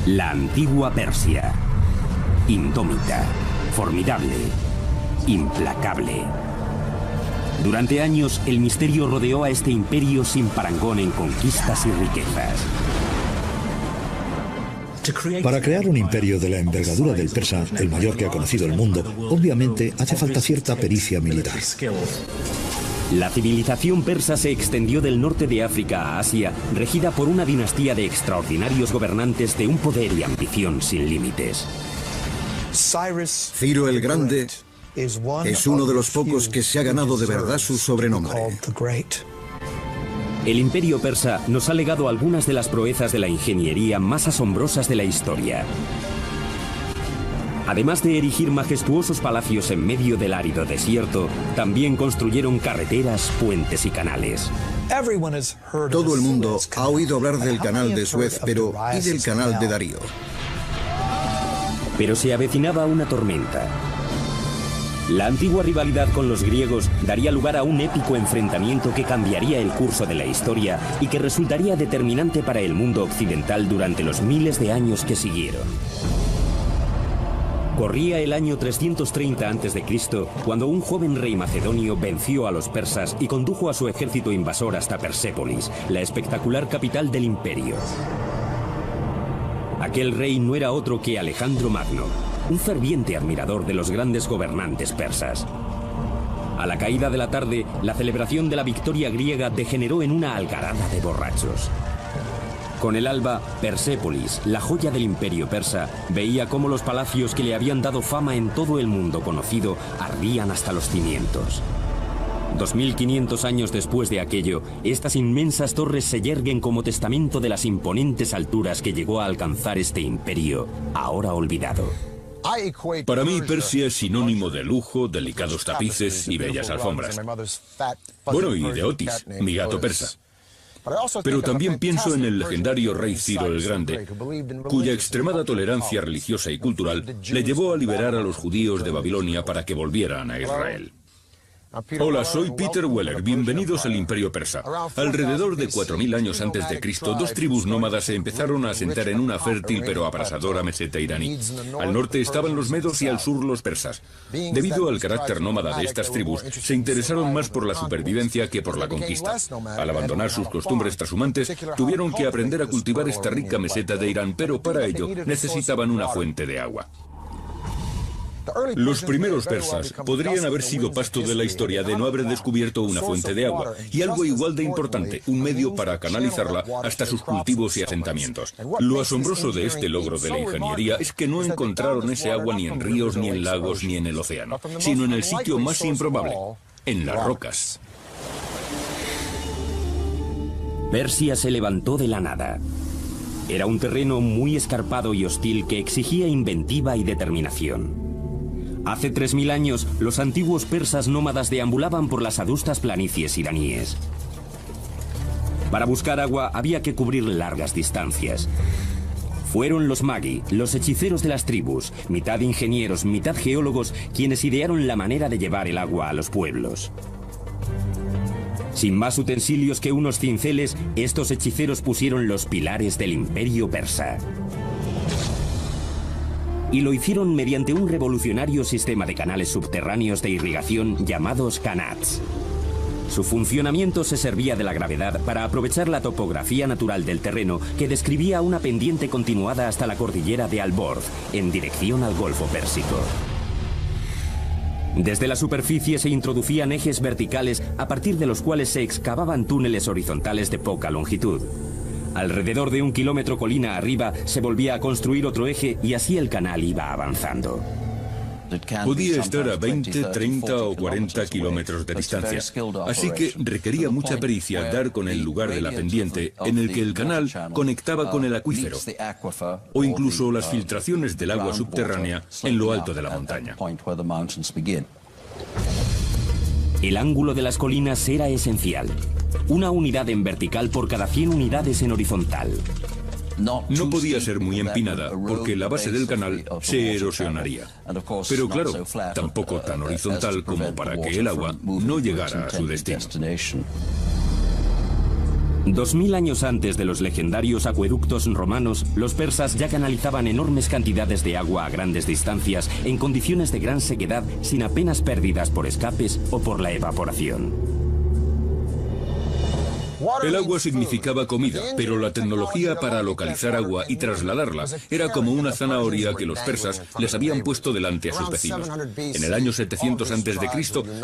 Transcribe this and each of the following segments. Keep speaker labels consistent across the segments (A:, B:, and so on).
A: La antigua Persia. Indómita, formidable, implacable. Durante años, el misterio rodeó a este imperio sin parangón en conquistas y riquezas.
B: Para crear un imperio de la envergadura del persa, el mayor que ha conocido el mundo, obviamente hace falta cierta pericia militar.
A: La civilización persa se extendió del norte de África a Asia, regida por una dinastía de extraordinarios gobernantes de un poder y ambición sin límites.
C: Ciro el Grande es uno de los pocos que se ha ganado de verdad su sobrenombre.
A: El imperio persa nos ha legado algunas de las proezas de la ingeniería más asombrosas de la historia. Además de erigir majestuosos palacios en medio del árido desierto, también construyeron carreteras, puentes y canales.
C: Todo el mundo ha oído hablar del canal de Suez, pero ¿y del canal de Darío?
A: Pero se avecinaba una tormenta. La antigua rivalidad con los griegos daría lugar a un épico enfrentamiento que cambiaría el curso de la historia y que resultaría determinante para el mundo occidental durante los miles de años que siguieron. Corría el año 330 a.C. cuando un joven rey macedonio venció a los persas y condujo a su ejército invasor hasta Persépolis, la espectacular capital del imperio. Aquel rey no era otro que Alejandro Magno, un ferviente admirador de los grandes gobernantes persas. A la caída de la tarde, la celebración de la victoria griega degeneró en una algarada de borrachos. Con el alba, Persépolis, la joya del imperio persa, veía cómo los palacios que le habían dado fama en todo el mundo conocido ardían hasta los cimientos. 2500 años después de aquello, estas inmensas torres se yerguen como testamento de las imponentes alturas que llegó a alcanzar este imperio, ahora olvidado.
D: Para mí, Persia es sinónimo de lujo, delicados tapices y bellas alfombras. Bueno, y de Otis, mi gato persa. Pero también pienso en el legendario rey Ciro el Grande, cuya extremada tolerancia religiosa y cultural le llevó a liberar a los judíos de Babilonia para que volvieran a Israel. Hola, soy Peter Weller. Bienvenidos al Imperio Persa. Alrededor de 4000 años antes de Cristo, dos tribus nómadas se empezaron a asentar en una fértil pero abrasadora meseta iraní. Al norte estaban los medos y al sur los persas. Debido al carácter nómada de estas tribus, se interesaron más por la supervivencia que por la conquista. Al abandonar sus costumbres trashumantes, tuvieron que aprender a cultivar esta rica meseta de Irán, pero para ello necesitaban una fuente de agua. Los primeros persas podrían haber sido pasto de la historia de no haber descubierto una fuente de agua, y algo igual de importante, un medio para canalizarla hasta sus cultivos y asentamientos. Lo asombroso de este logro de la ingeniería es que no encontraron ese agua ni en ríos, ni en lagos, ni en el océano, sino en el sitio más improbable, en las rocas.
A: Persia se levantó de la nada. Era un terreno muy escarpado y hostil que exigía inventiva y determinación. Hace 3000 años, los antiguos persas nómadas deambulaban por las adustas planicies iraníes. Para buscar agua había que cubrir largas distancias. Fueron los magi, los hechiceros de las tribus, mitad ingenieros, mitad geólogos, quienes idearon la manera de llevar el agua a los pueblos. Sin más utensilios que unos cinceles, estos hechiceros pusieron los pilares del imperio persa. Y lo hicieron mediante un revolucionario sistema de canales subterráneos de irrigación llamados qanats. Su funcionamiento se servía de la gravedad para aprovechar la topografía natural del terreno que describía una pendiente continuada hasta la cordillera de Al-Borz, en dirección al Golfo Pérsico. Desde la superficie se introducían ejes verticales a partir de los cuales se excavaban túneles horizontales de poca longitud. Alrededor de 1 kilómetro colina arriba se volvía a construir otro eje y así el canal iba avanzando.
D: Podía estar a 20, 30 o 40 kilómetros de distancia, así que requería mucha pericia dar con el lugar de la pendiente en el que el canal conectaba con el acuífero, o incluso las filtraciones del agua subterránea en lo alto de la montaña.
A: El ángulo de las colinas era esencial. Una unidad en vertical por cada 100 unidades en horizontal.
D: No podía ser muy empinada porque la base del canal se erosionaría. Pero claro, tampoco tan horizontal como para que el agua no llegara a su destino.
A: 2000 años antes de los legendarios acueductos romanos, los persas ya canalizaban enormes cantidades de agua a grandes distancias en condiciones de gran sequedad sin apenas pérdidas por escapes o por la evaporación.
D: El agua significaba comida, pero la tecnología para localizar agua y trasladarla era como una zanahoria que los persas les habían puesto delante a sus vecinos. En el año 700 a.C.,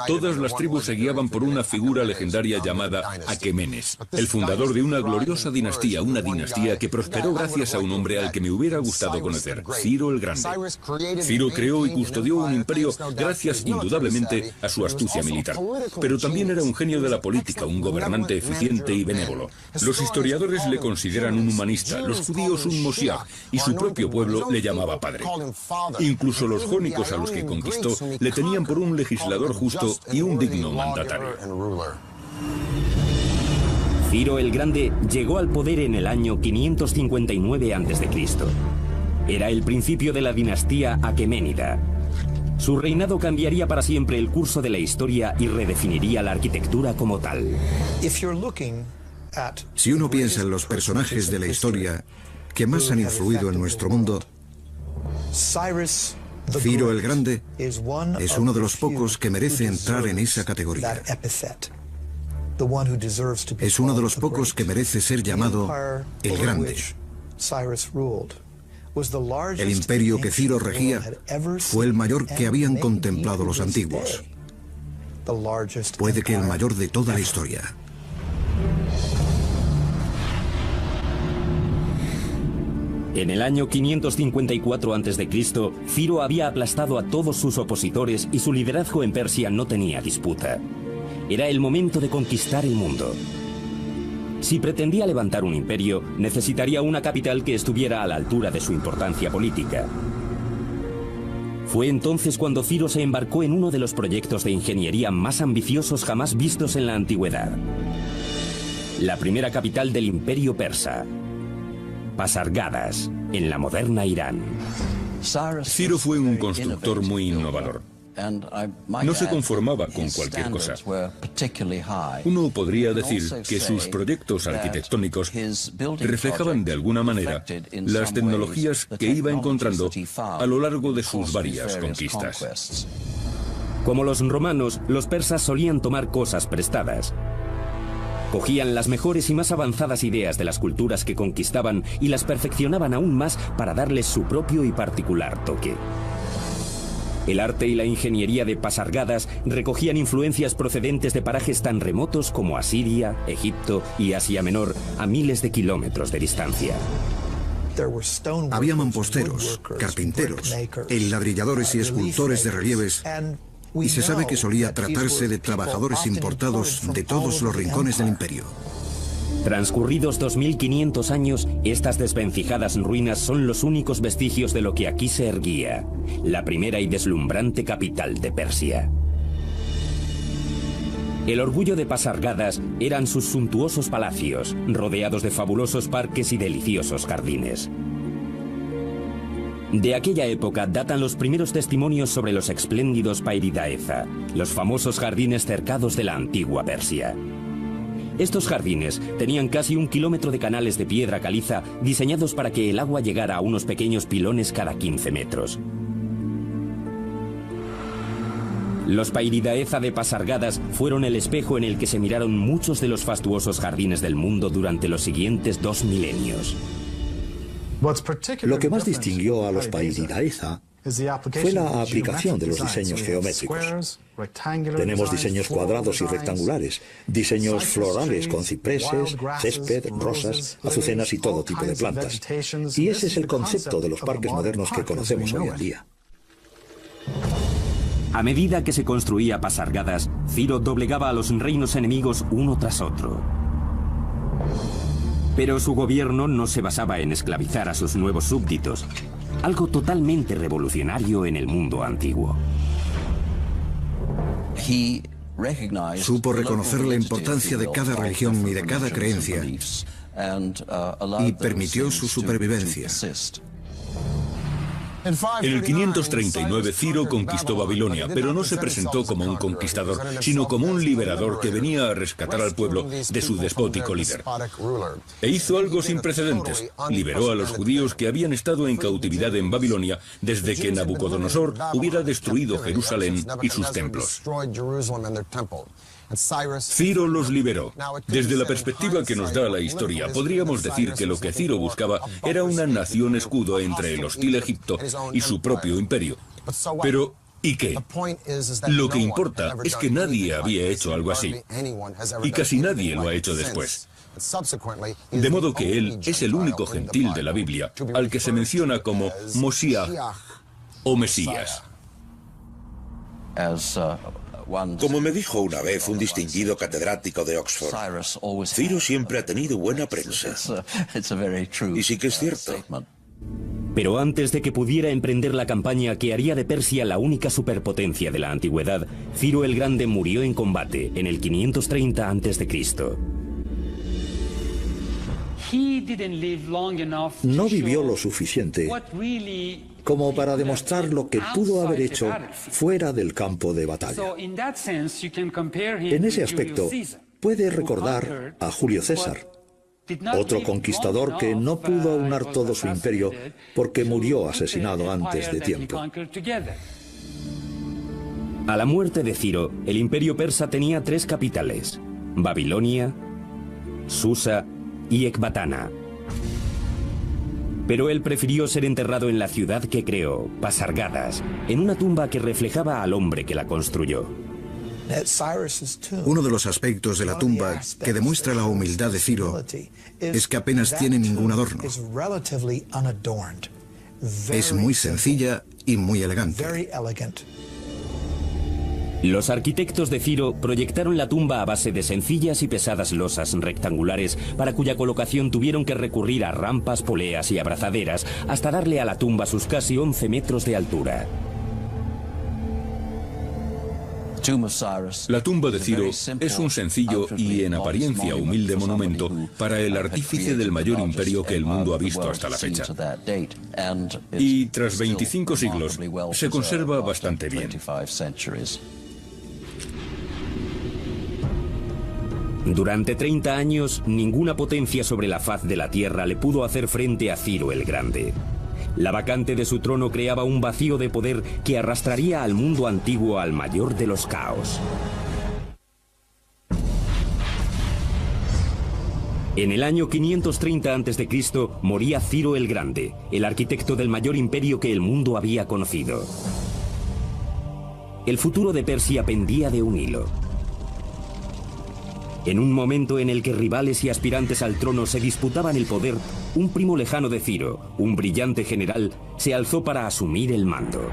D: todas las tribus se guiaban por una figura legendaria llamada Aquemenes, el fundador de una gloriosa dinastía, una dinastía que prosperó gracias a un hombre al que me hubiera gustado conocer, Ciro el Grande. Ciro creó y custodió un imperio gracias indudablemente a su astucia militar, pero también era un genio de la política, un gobernante eficiente y benévolo. Los historiadores le consideran un humanista, los judíos un Moshiach, y su propio pueblo le llamaba padre. Incluso los jónicos a los que conquistó le tenían por un legislador justo y un digno mandatario.
A: Ciro el Grande llegó al poder en el año 559 a.C. Era el principio de la dinastía aqueménida. Su reinado cambiaría para siempre el curso de la historia y redefiniría la arquitectura como tal.
C: Si uno piensa en los personajes de la historia que más han influido en nuestro mundo, Ciro el Grande es uno de los pocos que merece entrar en esa categoría. Es uno de los pocos que merece ser llamado el Grande. El imperio que Ciro regía fue el mayor que habían contemplado los antiguos. Puede que el mayor de toda la historia.
A: En el año 554 a.C., Ciro había aplastado a todos sus opositores y su liderazgo en Persia no tenía disputa. Era el momento de conquistar el mundo. Si pretendía levantar un imperio, necesitaría una capital que estuviera a la altura de su importancia política. Fue entonces cuando Ciro se embarcó en uno de los proyectos de ingeniería más ambiciosos jamás vistos en la antigüedad. La primera capital del imperio persa, Pasargadas, en la moderna Irán.
D: Ciro fue un constructor muy innovador. No se conformaba con cualquier cosa. Uno podría decir que sus proyectos arquitectónicos reflejaban de alguna manera las tecnologías que iba encontrando a lo largo de sus varias conquistas.
A: Como los romanos, los persas solían tomar cosas prestadas. Cogían las mejores y más avanzadas ideas de las culturas que conquistaban y las perfeccionaban aún más para darles su propio y particular toque. El arte y la ingeniería de Pasargadas recogían influencias procedentes de parajes tan remotos como Asiria, Egipto y Asia Menor, a miles de kilómetros de distancia.
C: Había mamposteros, carpinteros, enladrilladores y escultores de relieves, y se sabe que solía tratarse de trabajadores importados de todos los rincones del imperio.
A: Transcurridos 2500 años, estas desvencijadas ruinas son los únicos vestigios de lo que aquí se erguía, la primera y deslumbrante capital de Persia. El orgullo de Pasargadas eran sus suntuosos palacios, rodeados de fabulosos parques y deliciosos jardines. De aquella época datan los primeros testimonios sobre los espléndidos Pairidaeza, los famosos jardines cercados de la antigua Persia. Estos jardines tenían casi 1 kilómetro de canales de piedra caliza diseñados para que el agua llegara a unos pequeños pilones cada 15 metros. Los Pairidaeza de Pasargadas fueron el espejo en el que se miraron muchos de los fastuosos jardines del mundo durante los siguientes 2 milenios.
B: Lo que más distinguió a los Pairidaeza fue la aplicación de los diseños geométricos. Tenemos diseños cuadrados y rectangulares, diseños florales con cipreses, césped, rosas, azucenas y todo tipo de plantas. Y ese es el concepto de los parques modernos que conocemos hoy en día.
A: A medida que se construía Pasargadas, Ciro doblegaba a los reinos enemigos uno tras otro. Pero su gobierno no se basaba en esclavizar a sus nuevos súbditos, algo totalmente revolucionario en el mundo antiguo.
C: Supo reconocer la importancia de cada religión y de cada creencia y permitió su supervivencia.
D: En el 539 Ciro conquistó Babilonia, pero no se presentó como un conquistador, sino como un liberador que venía a rescatar al pueblo de su despótico líder. E hizo algo sin precedentes. Liberó a los judíos que habían estado en cautividad en Babilonia desde que Nabucodonosor hubiera destruido Jerusalén y sus templos. Ciro los liberó. Desde la perspectiva que nos da la historia, podríamos decir que lo que Ciro buscaba era una nación escudo entre el hostil Egipto y su propio imperio. Pero, ¿y qué? Lo que importa es que nadie había hecho algo así. Y casi nadie lo ha hecho después. De modo que él es el único gentil de la Biblia al que se menciona como Moshiach o Mesías.
E: Como me dijo una vez un distinguido catedrático de Oxford, Ciro siempre ha tenido buena prensa. Y sí que es cierto.
A: Pero antes de que pudiera emprender la campaña que haría de Persia la única superpotencia de la antigüedad, Ciro el Grande murió en combate en el 530 a.C.
B: No vivió lo suficiente como para demostrar lo que pudo haber hecho fuera del campo de batalla. En ese aspecto, puede recordar a Julio César, otro conquistador que no pudo aunar todo su imperio porque murió asesinado antes de tiempo.
A: A la muerte de Ciro, el imperio persa tenía 3 capitales: Babilonia, Susa y Ecbatana. Pero él prefirió ser enterrado en la ciudad que creó, Pasargadas, en una tumba que reflejaba al hombre que la construyó.
C: Uno de los aspectos de la tumba que demuestra la humildad de Ciro es que apenas tiene ningún adorno. Es muy sencilla y muy elegante.
A: Los arquitectos de Ciro proyectaron la tumba a base de sencillas y pesadas losas rectangulares para cuya colocación tuvieron que recurrir a rampas, poleas y abrazaderas hasta darle a la tumba sus casi 11 metros de altura.
D: La tumba de Ciro es un sencillo y en apariencia humilde monumento para el artífice del mayor imperio que el mundo ha visto hasta la fecha. Y tras 25 siglos se conserva bastante bien.
A: Durante 30 años, ninguna potencia sobre la faz de la tierra le pudo hacer frente a Ciro el Grande. La vacante de su trono creaba un vacío de poder que arrastraría al mundo antiguo al mayor de los caos. En el año 530 a.C. moría Ciro el Grande, el arquitecto del mayor imperio que el mundo había conocido. El futuro de Persia pendía de un hilo. En un momento en el que rivales y aspirantes al trono se disputaban el poder, un primo lejano de Ciro, un brillante general, se alzó para asumir el mando.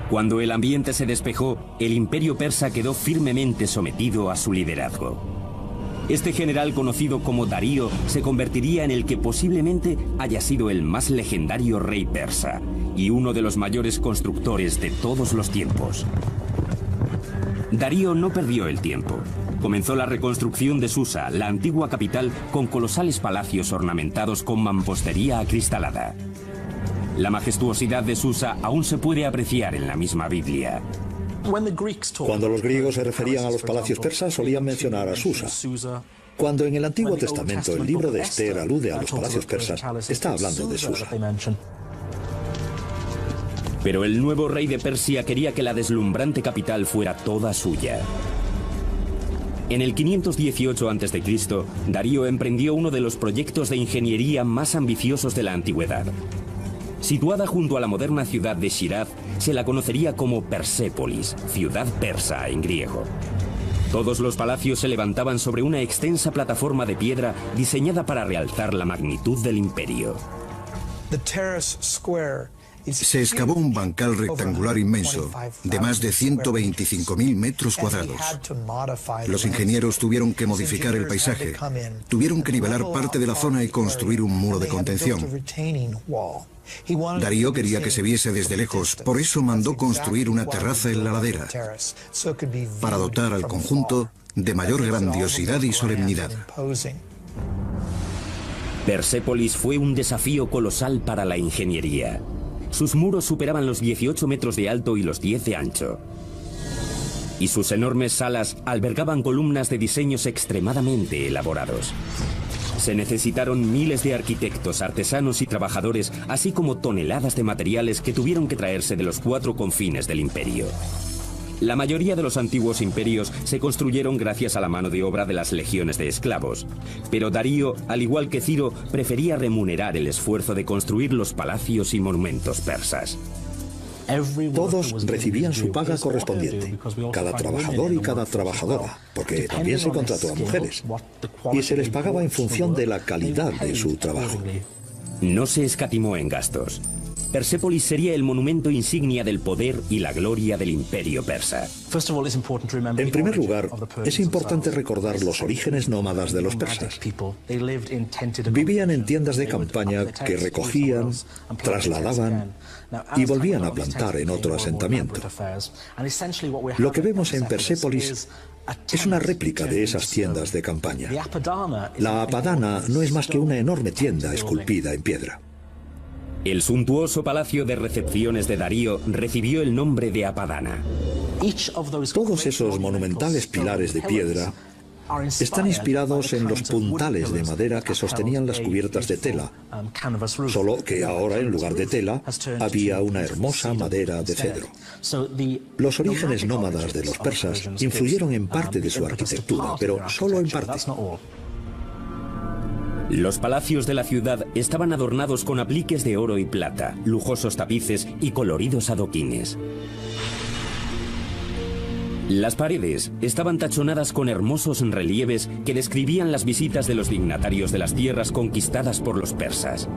A: Cuando el ambiente se despejó, el imperio persa quedó firmemente sometido a su liderazgo. Este general, conocido como Darío, se convertiría en el que posiblemente haya sido el más legendario rey persa y uno de los mayores constructores de todos los tiempos. Darío no perdió el tiempo. Comenzó la reconstrucción de Susa, la antigua capital, con colosales palacios ornamentados con mampostería acristalada. La majestuosidad de Susa aún se puede apreciar en la misma Biblia.
B: Cuando los griegos se referían a los palacios persas, solían mencionar a Susa. Cuando en el Antiguo Testamento el libro de Esther alude a los palacios persas, está hablando de Susa.
A: Pero el nuevo rey de Persia quería que la deslumbrante capital fuera toda suya. En el 518 a.C., Darío emprendió uno de los proyectos de ingeniería más ambiciosos de la antigüedad. Situada junto a la moderna ciudad de Shiraz, se la conocería como Persépolis, ciudad persa en griego. Todos los palacios se levantaban sobre una extensa plataforma de piedra diseñada para realzar la magnitud del imperio.
C: Se excavó un bancal rectangular inmenso de más de 125.000 metros cuadrados. Los ingenieros tuvieron que modificar el paisaje, tuvieron que nivelar parte de la zona y construir un muro de contención. Darío quería que se viese desde lejos, por eso mandó construir una terraza en la ladera, para dotar al conjunto de mayor grandiosidad y solemnidad.
A: Persépolis fue un desafío colosal para la ingeniería. Sus muros superaban los 18 metros de alto y los 10 de ancho. Y sus enormes salas albergaban columnas de diseños extremadamente elaborados. Se necesitaron miles de arquitectos, artesanos y trabajadores, así como toneladas de materiales que tuvieron que traerse de los 4 confines del imperio. La mayoría de los antiguos imperios se construyeron gracias a la mano de obra de las legiones de esclavos. Pero Darío, al igual que Ciro, prefería remunerar el esfuerzo de construir los palacios y monumentos persas.
B: Todos recibían su paga correspondiente, cada trabajador y cada trabajadora, porque también se contrató a mujeres, y se les pagaba en función de la calidad de su trabajo.
A: No se escatimó en gastos. Persépolis sería el monumento insignia del poder y la gloria del imperio persa.
B: En primer lugar, es importante recordar los orígenes nómadas de los persas. Vivían en tiendas de campaña que recogían, trasladaban y volvían a plantar en otro asentamiento. Lo que vemos en Persépolis es una réplica de esas tiendas de campaña. La Apadana no es más que una enorme tienda esculpida en piedra.
A: El suntuoso palacio de recepciones de Darío recibió el nombre de Apadana.
B: Todos esos monumentales pilares de piedra están inspirados en los puntales de madera que sostenían las cubiertas de tela, solo que ahora en lugar de tela había una hermosa madera de cedro. Los orígenes nómadas de los persas influyeron en parte de su arquitectura, pero solo en parte.
A: Los palacios de la ciudad estaban adornados con apliques de oro y plata, lujosos tapices y coloridos adoquines. Las paredes estaban tachonadas con hermosos relieves que describían las visitas de los dignatarios de las tierras conquistadas por los persas.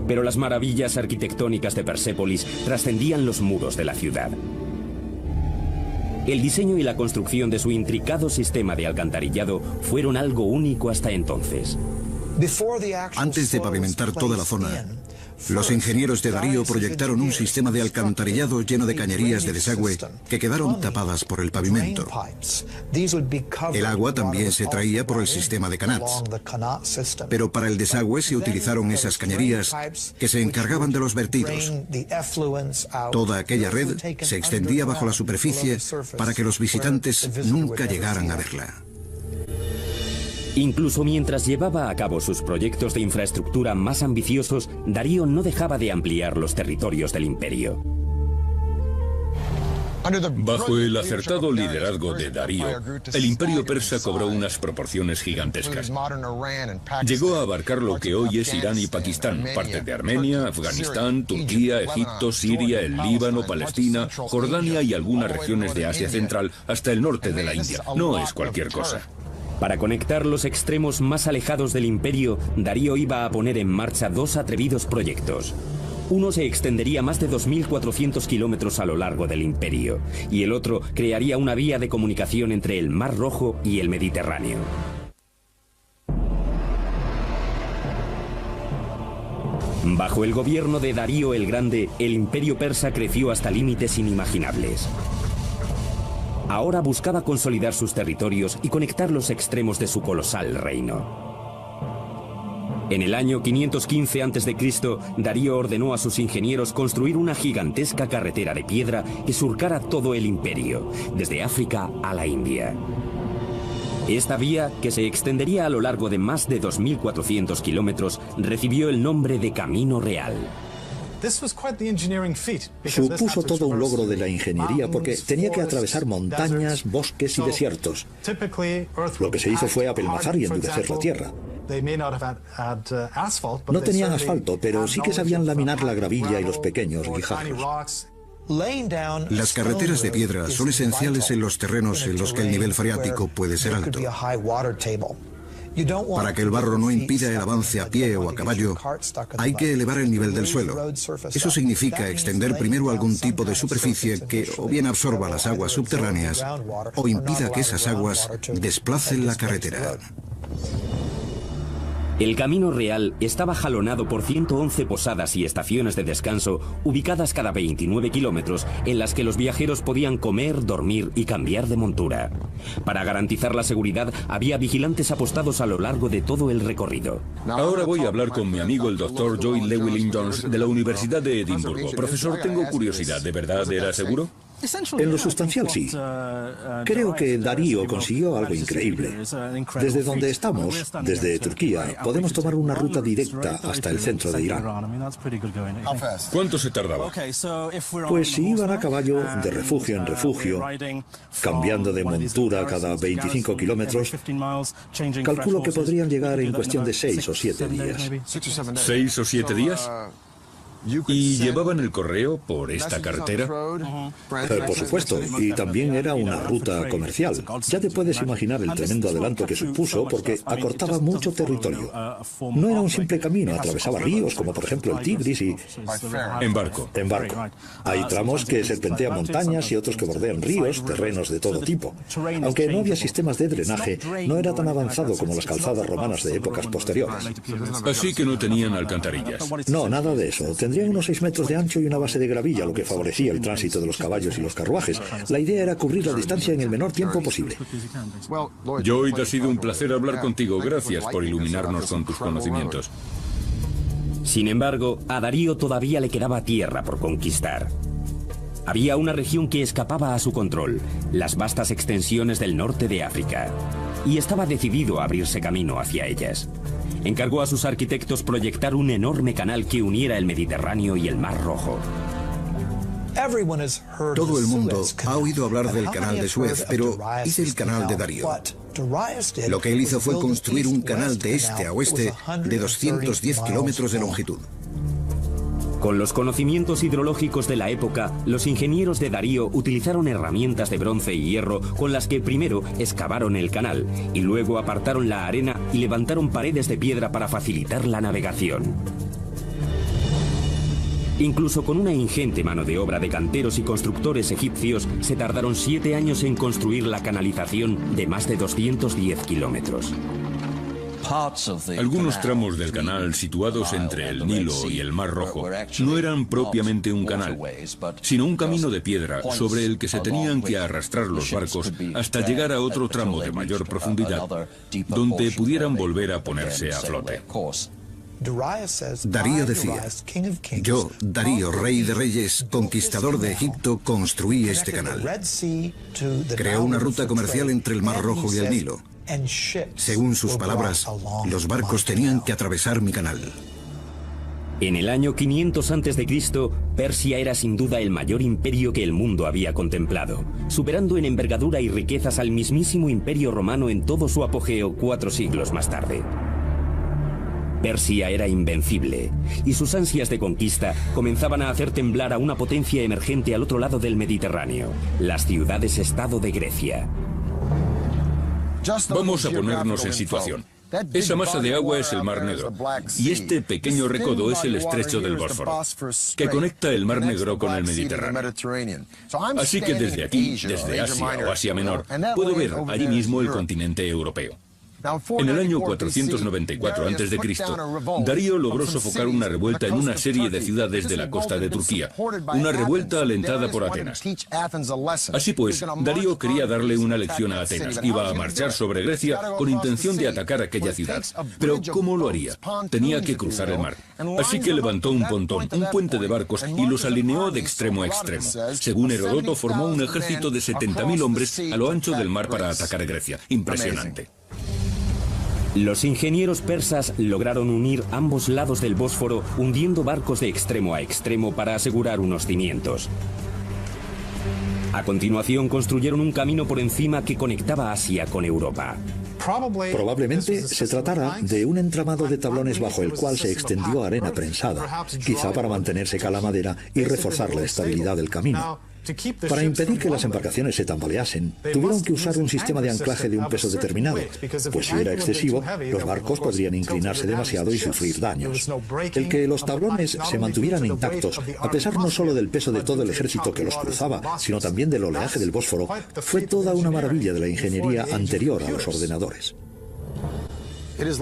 A: Pero las maravillas arquitectónicas de Persépolis trascendían los muros de la ciudad. El diseño y la construcción de su intricado sistema de alcantarillado fueron algo único hasta entonces.
C: Antes de pavimentar toda la zona, los ingenieros de Darío proyectaron un sistema de alcantarillado lleno de cañerías de desagüe que quedaron tapadas por el pavimento. El agua también se traía por el sistema de canats, pero para el desagüe se utilizaron esas cañerías que se encargaban de los vertidos. Toda aquella red se extendía bajo la superficie para que los visitantes nunca llegaran a verla.
A: Incluso mientras llevaba a cabo sus proyectos de infraestructura más ambiciosos, Darío no dejaba de ampliar los territorios del imperio.
D: Bajo el acertado liderazgo de Darío, el imperio persa cobró unas proporciones gigantescas. Llegó a abarcar lo que hoy es Irán y Pakistán, partes de Armenia, Afganistán, Turquía, Egipto, Siria, el Líbano, Palestina, Jordania y algunas regiones de Asia Central, hasta el norte de la India. No es cualquier cosa.
A: Para conectar los extremos más alejados del imperio, Darío iba a poner en marcha 2 atrevidos proyectos. Uno se extendería más de 2.400 kilómetros a lo largo del imperio, y el otro crearía una vía de comunicación entre el Mar Rojo y el Mediterráneo. Bajo el gobierno de Darío el Grande, el imperio persa creció hasta límites inimaginables. Ahora buscaba consolidar sus territorios y conectar los extremos de su colosal reino. En el año 515 a.C., Darío ordenó a sus ingenieros construir una gigantesca carretera de piedra que surcara todo el imperio, desde África a la India. Esta vía, que se extendería a lo largo de más de 2.400 kilómetros, recibió el nombre de Camino Real.
B: Supuso todo un logro de la ingeniería porque tenía que atravesar montañas, bosques y desiertos. Lo que se hizo fue apelmazar y endurecer la tierra. No tenían asfalto, pero sí que sabían laminar la gravilla y los pequeños guijarros.
C: Las carreteras de piedra son esenciales en los terrenos en los que el nivel freático puede ser alto. Para que el barro no impida el avance a pie o a caballo, hay que elevar el nivel del suelo. Eso significa extender primero algún tipo de superficie que o bien absorba las aguas subterráneas o impida que esas aguas desplacen la carretera.
A: El camino real estaba jalonado por 111 posadas y estaciones de descanso ubicadas cada 29 kilómetros en las que los viajeros podían comer, dormir y cambiar de montura. Para garantizar la seguridad había vigilantes apostados a lo largo de todo el recorrido.
D: Ahora voy a hablar con mi amigo el doctor Joy Llewellyn-Jones de la Universidad de Edimburgo. Profesor, tengo curiosidad, ¿de verdad era seguro?
B: En lo sustancial, sí. Creo que Darío consiguió algo increíble. Desde donde estamos, desde Turquía, podemos tomar una ruta directa hasta el centro de Irán.
D: ¿Cuánto se tardaba?
B: Pues si iban a caballo, de refugio en refugio, cambiando de montura cada 25 kilómetros, calculo que podrían llegar en cuestión de 6 o 7 días.
D: ¿6 o 7 días? ¿Y llevaban el correo por esta carretera?
B: Por supuesto, y también era una ruta comercial. Ya te puedes imaginar el tremendo adelanto que supuso porque acortaba mucho territorio. No era un simple camino, atravesaba ríos como por ejemplo el Tigris y...
D: En barco.
B: En barco. Hay tramos que serpentean montañas y otros que bordean ríos, terrenos de todo tipo. Aunque no había sistemas de drenaje, no era tan avanzado como las calzadas romanas de épocas posteriores.
D: Así que no tenían alcantarillas.
B: No, nada de eso. Tendrían unos 6 metros de ancho y una base de gravilla, lo que favorecía el tránsito de los caballos y los carruajes. La idea era cubrir la distancia en el menor tiempo posible.
D: Lloyd, ha sido un placer hablar contigo. Gracias por iluminarnos con tus conocimientos.
A: Sin embargo, a Darío todavía le quedaba tierra por conquistar. Había una región que escapaba a su control, las vastas extensiones del norte de África, y estaba decidido a abrirse camino hacia ellas. Encargó a sus arquitectos proyectar un enorme canal que uniera el Mediterráneo y el Mar Rojo.
C: Todo el mundo ha oído hablar del canal de Suez, pero ¿y del canal de Darío? Lo que él hizo fue construir un canal de este a oeste de 210 kilómetros de longitud.
A: Con los conocimientos hidrológicos de la época, los ingenieros de Darío utilizaron herramientas de bronce y hierro con las que primero excavaron el canal y luego apartaron la arena y levantaron paredes de piedra para facilitar la navegación. Incluso con una ingente mano de obra de canteros y constructores egipcios, se tardaron 7 años en construir la canalización de más de 210 kilómetros.
D: Algunos tramos del canal situados entre el Nilo y el Mar Rojo no eran propiamente un canal, sino un camino de piedra sobre el que se tenían que arrastrar los barcos hasta llegar a otro tramo de mayor profundidad, donde pudieran volver a ponerse a flote.
C: Darío decía: yo, Darío, rey de reyes, conquistador de Egipto, construí este canal. Creó una ruta comercial entre el Mar Rojo y el Nilo. Según sus palabras, los barcos tenían que atravesar mi canal.
A: En el año 500 a.C., Persia era sin duda el mayor imperio que el mundo había contemplado, superando en envergadura y riquezas al mismísimo imperio romano en todo su apogeo 4 siglos más tarde. Persia era invencible, y sus ansias de conquista comenzaban a hacer temblar a una potencia emergente al otro lado del Mediterráneo, las ciudades-estado de Grecia.
D: Vamos a ponernos en situación. Esa masa de agua es el Mar Negro, y este pequeño recodo es el estrecho del Bósforo, que conecta el Mar Negro con el Mediterráneo. Así que desde aquí, desde Asia o Asia Menor, puedo ver allí mismo el continente europeo. En el año 494 a.C., Darío logró sofocar una revuelta en una serie de ciudades de la costa de Turquía, una revuelta alentada por Atenas. Así pues, Darío quería darle una lección a Atenas. Iba a marchar sobre Grecia con intención de atacar aquella ciudad. Pero ¿cómo lo haría? Tenía que cruzar el mar. Así que levantó un pontón, un puente de barcos, y los alineó de extremo a extremo. Según Heródoto, formó un ejército de 70.000 hombres a lo ancho del mar para atacar Grecia. Impresionante.
A: Los ingenieros persas lograron unir ambos lados del Bósforo hundiendo barcos de extremo a extremo para asegurar unos cimientos. A continuación construyeron un camino por encima que conectaba Asia con Europa.
B: Probablemente se tratara de un entramado de tablones bajo el cual se extendió arena prensada, quizá para mantener seca la madera y reforzar la estabilidad del camino. Para impedir que las embarcaciones se tambaleasen, tuvieron que usar un sistema de anclaje de un peso determinado, pues si era excesivo, los barcos podrían inclinarse demasiado y sufrir daños. El que los tablones se mantuvieran intactos, a pesar no solo del peso de todo el ejército que los cruzaba, sino también del oleaje del Bósforo, fue toda una maravilla de la ingeniería anterior a los ordenadores.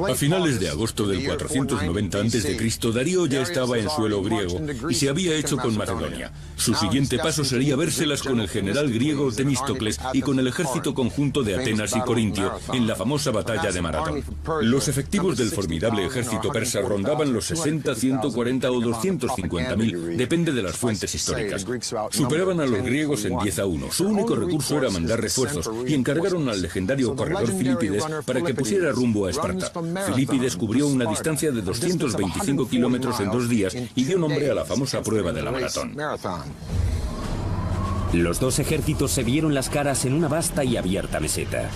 D: A finales de agosto del 490 a.C., Darío ya estaba en suelo griego y se había hecho con Macedonia. Su siguiente paso sería vérselas con el general griego Temístocles y con el ejército conjunto de Atenas y Corintio en la famosa batalla de Maratón. Los efectivos del formidable ejército persa rondaban los 60, 140 o 250.000, depende de las fuentes históricas. Superaban a los griegos en 10-1. Su único recurso era mandar refuerzos y encargaron al legendario corredor Filipides para que pusiera rumbo a Esparta. Filipides cubrió una distancia de 225 kilómetros en 2 días y dio nombre a la famosa prueba de la maratón.
A: Los dos ejércitos se vieron las caras en una vasta y abierta meseta.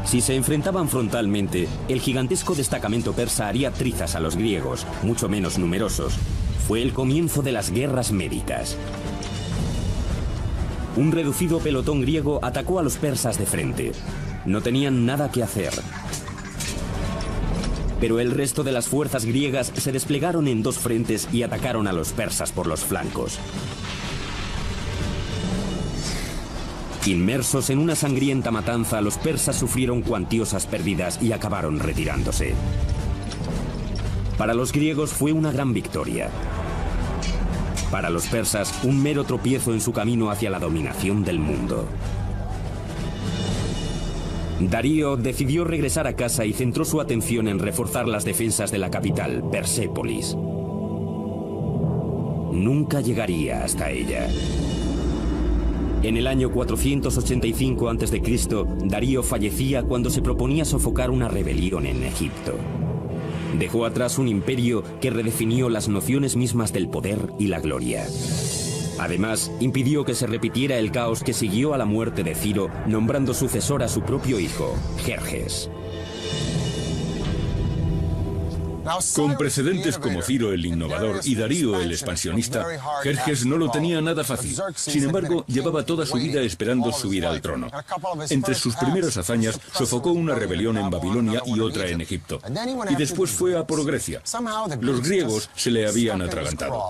A: Si se enfrentaban frontalmente, el gigantesco destacamento persa haría trizas a los griegos, mucho menos numerosos. Fue el comienzo de las guerras médicas. Un reducido pelotón griego atacó a los persas de frente. No tenían nada que hacer. Pero el resto de las fuerzas griegas se desplegaron en 2 frentes y atacaron a los persas por los flancos. Inmersos en una sangrienta matanza, los persas sufrieron cuantiosas pérdidas y acabaron retirándose. Para los griegos fue una gran victoria. Para los persas, un mero tropiezo en su camino hacia la dominación del mundo. Darío decidió regresar a casa y centró su atención en reforzar las defensas de la capital, Persépolis. Nunca llegaría hasta ella. En el año 485 a.C., Darío fallecía cuando se proponía sofocar una rebelión en Egipto. Dejó atrás un imperio que redefinió las nociones mismas del poder y la gloria. Además, impidió que se repitiera el caos que siguió a la muerte de Ciro, nombrando sucesor a su propio hijo, Jerjes.
D: Con precedentes como Ciro el innovador y Darío el expansionista, Jerjes no lo tenía nada fácil. Sin embargo, llevaba toda su vida esperando subir al trono. Entre sus primeras hazañas, sofocó una rebelión en Babilonia y otra en Egipto. Y después fue a por Grecia. Los griegos se le habían atragantado.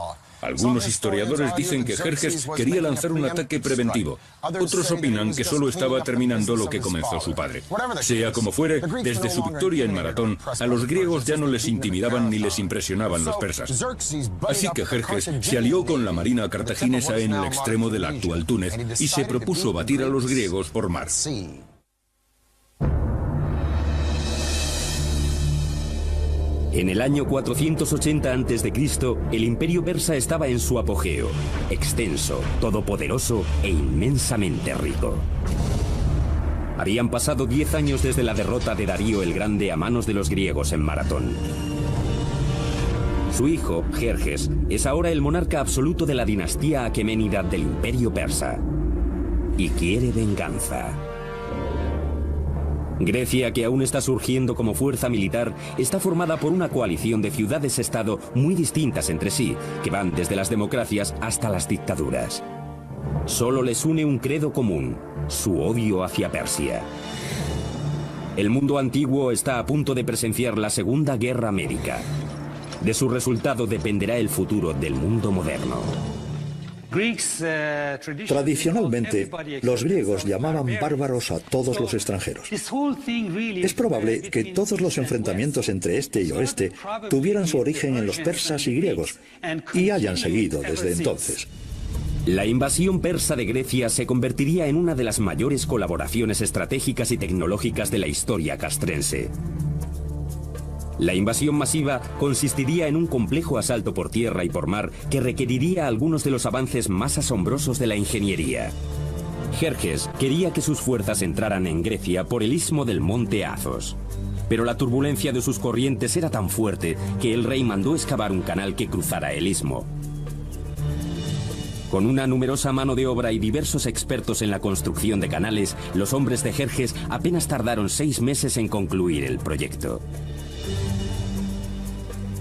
D: Algunos historiadores dicen que Jerjes quería lanzar un ataque preventivo. Otros opinan que solo estaba terminando lo que comenzó su padre. Sea como fuere, desde su victoria en Maratón, a los griegos ya no les intimidaban ni les impresionaban los persas. Así que Jerjes se alió con la marina cartaginesa en el extremo de la actual Túnez y se propuso batir a los griegos por mar.
A: En el año 480 a.C., el imperio persa estaba en su apogeo, extenso, todopoderoso e inmensamente rico. Habían pasado 10 años desde la derrota de Darío el Grande a manos de los griegos en Maratón. Su hijo, Jerjes, es ahora el monarca absoluto de la dinastía aqueménida del imperio persa. Y quiere venganza. Grecia, que aún está surgiendo como fuerza militar, está formada por una coalición de ciudades-estado muy distintas entre sí, que van desde las democracias hasta las dictaduras. Solo les une un credo común, su odio hacia Persia. El mundo antiguo está a punto de presenciar la Segunda Guerra Médica. De su resultado dependerá el futuro del mundo moderno.
B: Tradicionalmente, los griegos llamaban bárbaros a todos los extranjeros. Es probable que todos los enfrentamientos entre este y oeste tuvieran su origen en los persas y griegos y hayan seguido desde entonces.
A: La invasión persa de Grecia se convertiría en una de las mayores colaboraciones estratégicas y tecnológicas de la historia castrense. La invasión masiva consistiría en un complejo asalto por tierra y por mar que requeriría algunos de los avances más asombrosos de la ingeniería. Jerjes quería que sus fuerzas entraran en Grecia por el istmo del monte Athos. Pero la turbulencia de sus corrientes era tan fuerte que el rey mandó excavar un canal que cruzara el istmo. Con una numerosa mano de obra y diversos expertos en la construcción de canales, los hombres de Jerjes apenas tardaron 6 meses en concluir el proyecto.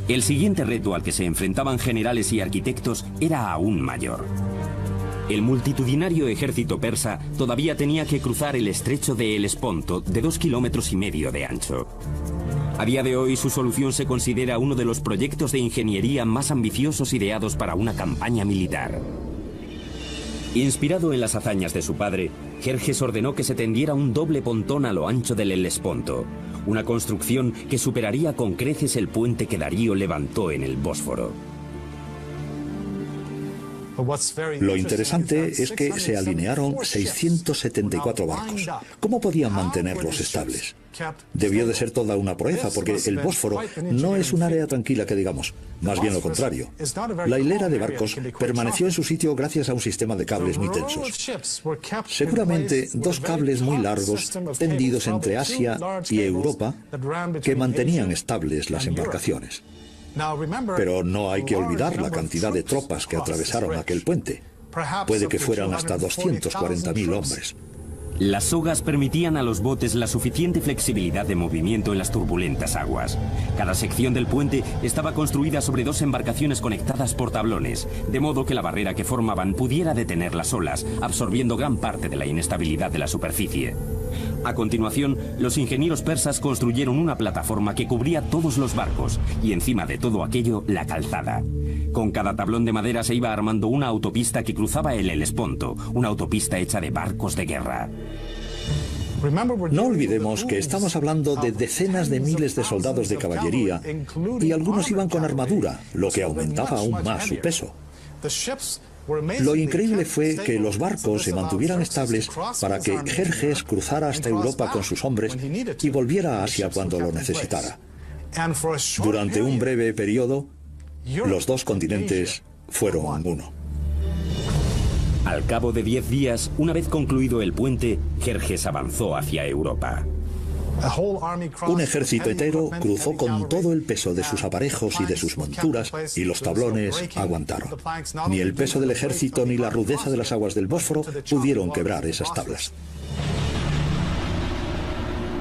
A: El siguiente reto al que se enfrentaban generales y arquitectos era aún mayor. El multitudinario ejército persa todavía tenía que cruzar el estrecho de Helesponto de 2,5 kilómetros de ancho. A día de hoy su solución se considera uno de los proyectos de ingeniería más ambiciosos ideados para una campaña militar. Inspirado en las hazañas de su padre, Jerjes ordenó que se tendiera un doble pontón a lo ancho del Helesponto, una construcción que superaría con creces el puente que Darío levantó en el Bósforo.
B: Lo interesante es que se alinearon 674 barcos. ¿Cómo podían mantenerlos estables? Debió de ser toda una proeza, porque el Bósforo no es un área tranquila que digamos, más bien lo contrario. La hilera de barcos permaneció en su sitio gracias a un sistema de cables muy tensos. Seguramente 2 cables muy largos tendidos entre Asia y Europa que mantenían estables las embarcaciones. Pero no hay que olvidar la cantidad de tropas que atravesaron aquel puente. Puede que fueran hasta 240.000 hombres.
A: Las sogas permitían a los botes la suficiente flexibilidad de movimiento en las turbulentas aguas. Cada sección del puente estaba construida sobre 2 embarcaciones conectadas por tablones, de modo que la barrera que formaban pudiera detener las olas, absorbiendo gran parte de la inestabilidad de la superficie. A continuación, los ingenieros persas construyeron una plataforma que cubría todos los barcos y encima de todo aquello, la calzada. Con cada tablón de madera se iba armando una autopista que cruzaba el Helesponto, una autopista hecha de barcos de guerra.
B: No olvidemos que estamos hablando de decenas de miles de soldados de caballería y algunos iban con armadura, lo que aumentaba aún más su peso. Lo increíble fue que los barcos se mantuvieran estables para que Jerjes cruzara hasta Europa con sus hombres y volviera a Asia cuando lo necesitara. Durante un breve periodo, los 2 continentes fueron uno.
A: Al cabo de 10 días, una vez concluido el puente, Jerjes avanzó hacia Europa.
B: Un ejército entero cruzó con todo el peso de sus aparejos y de sus monturas, y los tablones aguantaron. Ni el peso del ejército ni la rudeza de las aguas del Bósforo pudieron quebrar esas tablas.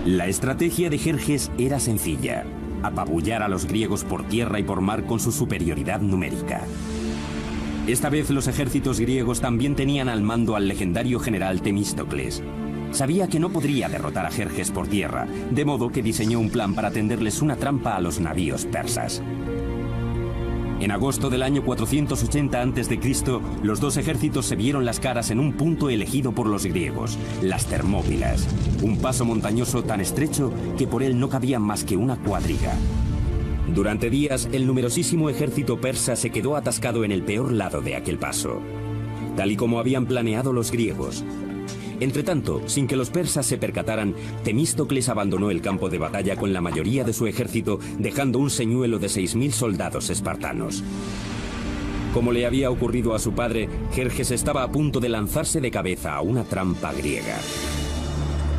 A: La estrategia de Jerjes era sencilla: apabullar a los griegos por tierra y por mar con su superioridad numérica. Esta vez los ejércitos griegos también tenían al mando al legendario general Temístocles. Sabía que no podría derrotar a Jerjes por tierra, de modo que diseñó un plan para tenderles una trampa a los navíos persas. En agosto del año 480 a.C., los 2 ejércitos se vieron las caras en un punto elegido por los griegos, las Termópilas, un paso montañoso tan estrecho que por él no cabía más que una cuadriga. Durante días, el numerosísimo ejército persa se quedó atascado en el peor lado de aquel paso, tal y como habían planeado los griegos. Entretanto, sin que los persas se percataran, Temístocles abandonó el campo de batalla con la mayoría de su ejército, dejando un señuelo de 6.000 soldados espartanos. Como le había ocurrido a su padre, Jerjes estaba a punto de lanzarse de cabeza a una trampa griega.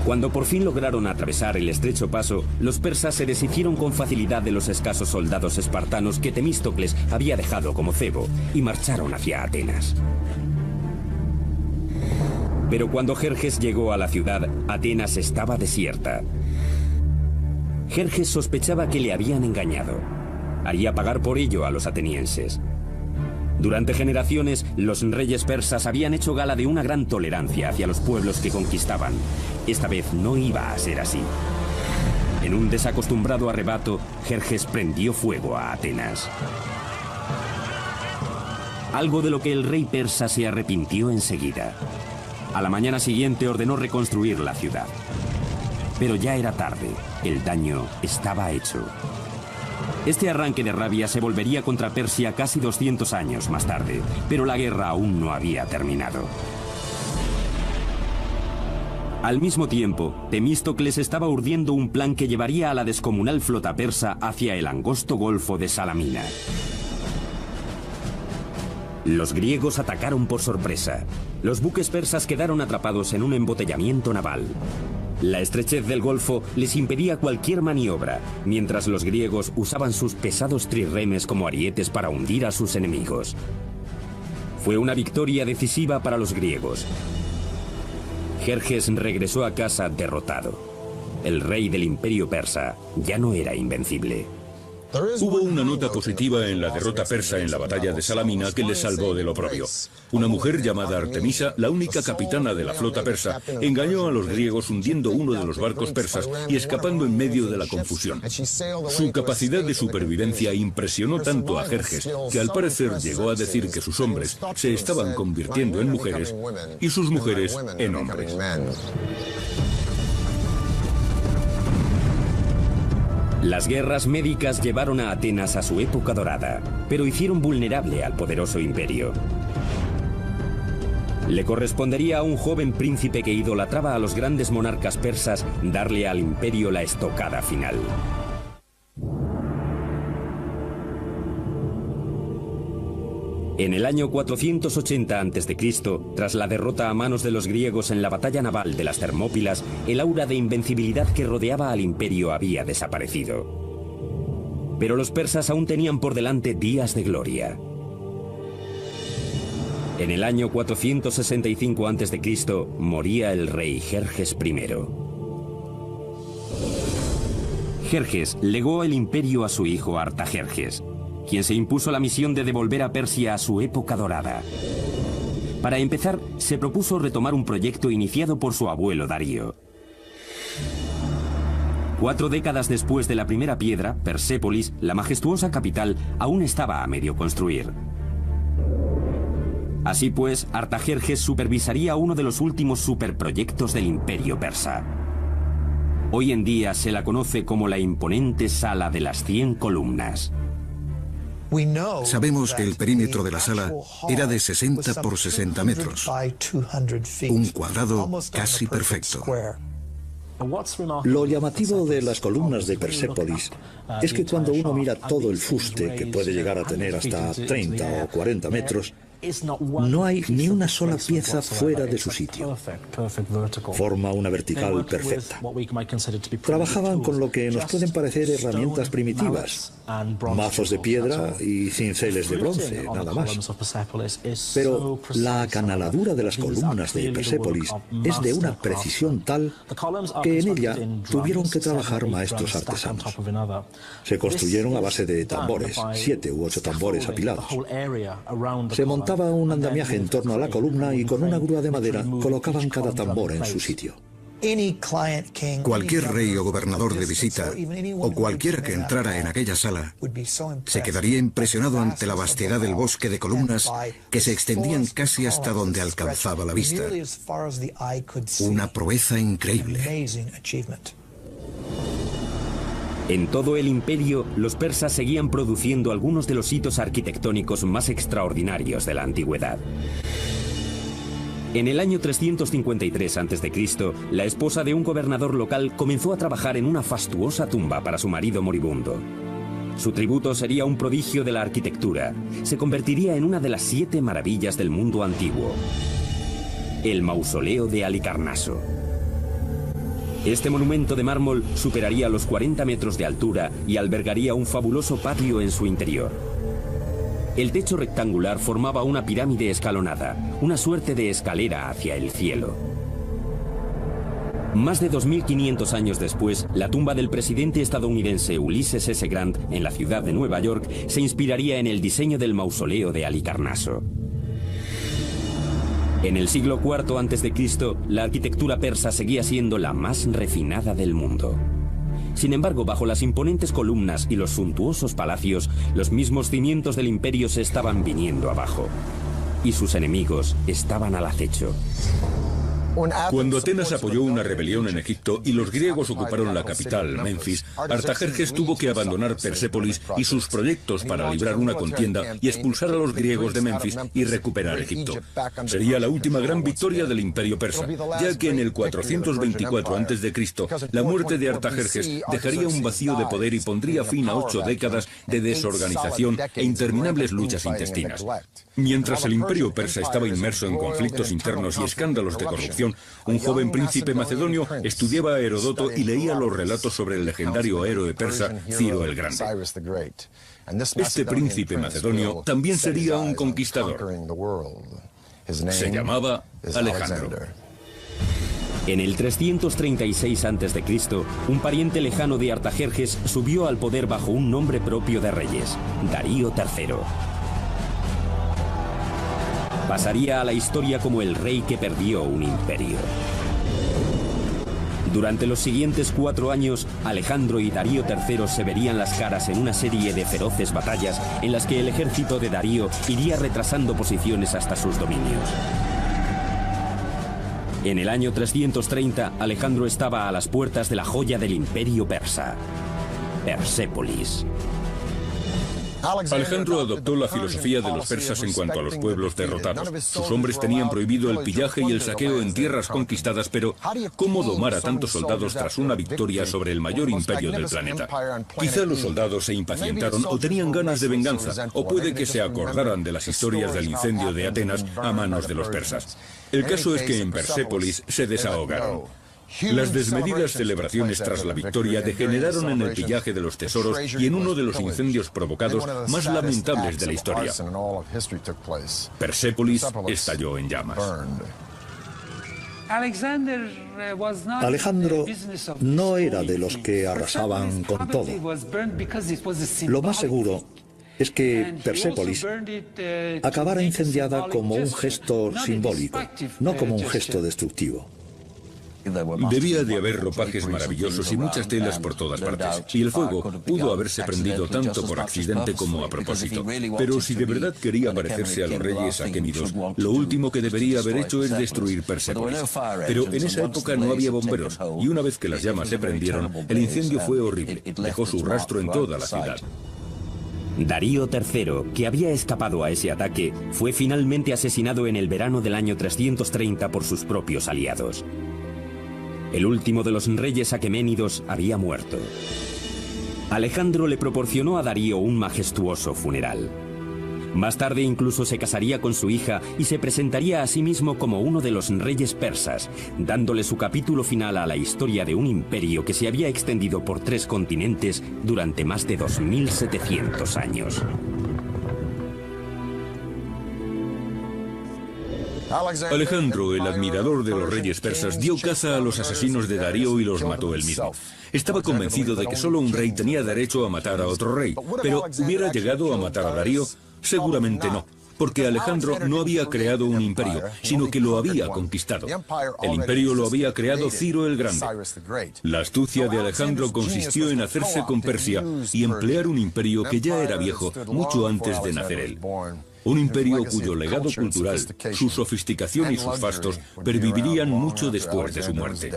A: Cuando por fin lograron atravesar el estrecho paso, los persas se deshicieron con facilidad de los escasos soldados espartanos que Temístocles había dejado como cebo y marcharon hacia Atenas. Pero cuando Jerjes llegó a la ciudad, Atenas estaba desierta. Jerjes sospechaba que le habían engañado. Haría pagar por ello a los atenienses. Durante generaciones, los reyes persas habían hecho gala de una gran tolerancia hacia los pueblos que conquistaban. Esta vez no iba a ser así. En un desacostumbrado arrebato, Jerjes prendió fuego a Atenas. Algo de lo que el rey persa se arrepintió enseguida. A la mañana siguiente ordenó reconstruir la ciudad. Pero ya era tarde, el daño estaba hecho. Este arranque de rabia se volvería contra Persia casi 200 años más tarde, pero la guerra aún no había terminado. Al mismo tiempo, Temístocles estaba urdiendo un plan que llevaría a la descomunal flota persa hacia el angosto golfo de Salamina. Los griegos atacaron por sorpresa. Los buques persas quedaron atrapados en un embotellamiento naval. La estrechez del golfo les impedía cualquier maniobra, mientras los griegos usaban sus pesados trirremes como arietes para hundir a sus enemigos. Fue una victoria decisiva para los griegos. Jerjes regresó a casa derrotado. El rey del imperio persa ya no era invencible.
D: Hubo una nota positiva en la derrota persa en la batalla de Salamina que le salvó del oprobio. Una mujer llamada Artemisa, la única capitana de la flota persa, engañó a los griegos hundiendo uno de los barcos persas y escapando en medio de la confusión. Su capacidad de supervivencia impresionó tanto a Jerjes que al parecer llegó a decir que sus hombres se estaban convirtiendo en mujeres y sus mujeres en hombres.
A: Las guerras médicas llevaron a Atenas a su época dorada, pero hicieron vulnerable al poderoso imperio. Le correspondería a un joven príncipe que idolatraba a los grandes monarcas persas darle al imperio la estocada final. En el año 480 a.C., tras la derrota a manos de los griegos en la batalla naval de las Termópilas, el aura de invencibilidad que rodeaba al imperio había desaparecido. Pero los persas aún tenían por delante días de gloria. En el año 465 a.C. moría el rey Jerjes I. Jerjes legó el imperio a su hijo Artajerjes, quien se impuso la misión de devolver a Persia a su época dorada. Para empezar, se propuso retomar un proyecto iniciado por su abuelo Darío. 4 décadas después de la primera piedra, Persépolis, la majestuosa capital, aún estaba a medio construir. Así pues, Artajerjes supervisaría uno de los últimos superproyectos del imperio persa. Hoy en día se la conoce como la imponente Sala de las 100 columnas.
C: Sabemos que el perímetro de la sala era de 60 por 60 metros, un cuadrado casi perfecto.
B: Lo llamativo de las columnas de Persépolis es que cuando uno mira todo el fuste, que puede llegar a tener hasta 30 o 40 metros, no hay ni una sola pieza fuera de su sitio. Forma una vertical perfecta. Trabajaban con lo que nos pueden parecer herramientas primitivas, mazos de piedra y cinceles de bronce, nada más. Pero la acanaladura de las columnas de Persépolis es de una precisión tal que en ella tuvieron que trabajar maestros artesanos. Se construyeron a base de tambores, 7 u 8 tambores apilados. Se montaba un andamiaje en torno a la columna y con una grúa de madera colocaban cada tambor en su sitio.
C: Cualquier rey o gobernador de visita, o cualquiera que entrara en aquella sala, se quedaría impresionado ante la vastedad del bosque de columnas que se extendían casi hasta donde alcanzaba la vista. Una proeza increíble.
A: En todo el imperio, los persas seguían produciendo algunos de los hitos arquitectónicos más extraordinarios de la antigüedad. En el año 353 a.C., la esposa de un gobernador local comenzó a trabajar en una fastuosa tumba para su marido moribundo. Su tributo sería un prodigio de la arquitectura. Se convertiría en una de las 7 maravillas del mundo antiguo: el mausoleo de Halicarnaso. Este monumento de mármol superaría los 40 metros de altura y albergaría un fabuloso patio en su interior. El techo rectangular formaba una pirámide escalonada, una suerte de escalera hacia el cielo. Más de 2500 años después, la tumba del presidente estadounidense Ulysses S. Grant en la ciudad de Nueva York se inspiraría en el diseño del mausoleo de Halicarnaso. En el siglo IV a.C., la arquitectura persa seguía siendo la más refinada del mundo. Sin embargo, bajo las imponentes columnas y los suntuosos palacios, los mismos cimientos del imperio se estaban viniendo abajo. Y sus enemigos estaban al acecho.
D: Cuando Atenas apoyó una rebelión en Egipto y los griegos ocuparon la capital, Menfis, Artajerjes tuvo que abandonar Persépolis y sus proyectos para librar una contienda y expulsar a los griegos de Menfis y recuperar Egipto. Sería la última gran victoria del imperio persa, ya que en el 424 a.C., la muerte de Artajerjes dejaría un vacío de poder y pondría fin a 8 décadas de desorganización e interminables luchas intestinas. Mientras el imperio persa estaba inmerso en conflictos internos y escándalos de corrupción, un joven príncipe macedonio estudiaba a Heródoto y leía los relatos sobre el legendario héroe persa Ciro el Grande. Este príncipe macedonio también sería un conquistador. Se llamaba Alejandro.
A: En el 336 a.C., un pariente lejano de Artajerjes subió al poder bajo un nombre propio de reyes, Darío III. Pasaría a la historia como el rey que perdió un imperio. Durante los siguientes 4 años, Alejandro y Darío III se verían las caras en una serie de feroces batallas en las que el ejército de Darío iría retrasando posiciones hasta sus dominios. En el año 330, Alejandro estaba a las puertas de la joya del imperio persa, Persépolis.
D: Alejandro adoptó la filosofía de los persas en cuanto a los pueblos derrotados. Sus hombres tenían prohibido el pillaje y el saqueo en tierras conquistadas, pero ¿cómo domar a tantos soldados tras una victoria sobre el mayor imperio del planeta? Quizá los soldados se impacientaron o tenían ganas de venganza, o puede que se acordaran de las historias del incendio de Atenas a manos de los persas. El caso es que en Persépolis se desahogaron. Las desmedidas celebraciones tras la victoria degeneraron en el pillaje de los tesoros y en uno de los incendios provocados más lamentables de la historia. Persépolis estalló en llamas.
B: Alejandro no era de los que arrasaban con todo. Lo más seguro es que Persépolis acabara incendiada como un gesto simbólico, no como un gesto destructivo.
D: Debía de haber ropajes maravillosos y muchas telas por todas partes, y el fuego pudo haberse prendido tanto por accidente como a propósito. Pero si de verdad quería parecerse a los reyes aquénidos, lo último que debería haber hecho es destruir Persépolis. Pero en esa época no había bomberos, y una vez que las llamas se prendieron, el incendio fue horrible, dejó su rastro en toda la ciudad.
A: Darío III, que había escapado a ese ataque, fue finalmente asesinado en el verano del año 330 por sus propios aliados. El último de los reyes aqueménidos había muerto. Alejandro le proporcionó a Darío un majestuoso funeral. Más tarde incluso se casaría con su hija y se presentaría a sí mismo como uno de los reyes persas, dándole su capítulo final a la historia de un imperio que se había extendido por 3 continentes durante más de 2700 años.
D: Alejandro, el admirador de los reyes persas, dio caza a los asesinos de Darío y los mató él mismo. Estaba convencido de que solo un rey tenía derecho a matar a otro rey, pero ¿hubiera llegado a matar a Darío? Seguramente no, porque Alejandro no había creado un imperio, sino que lo había conquistado. El imperio lo había creado Ciro el Grande. La astucia de Alejandro consistió en hacerse con Persia y emplear un imperio que ya era viejo mucho antes de nacer él. Un imperio cuyo legado cultural, su sofisticación y sus fastos pervivirían mucho después de su muerte.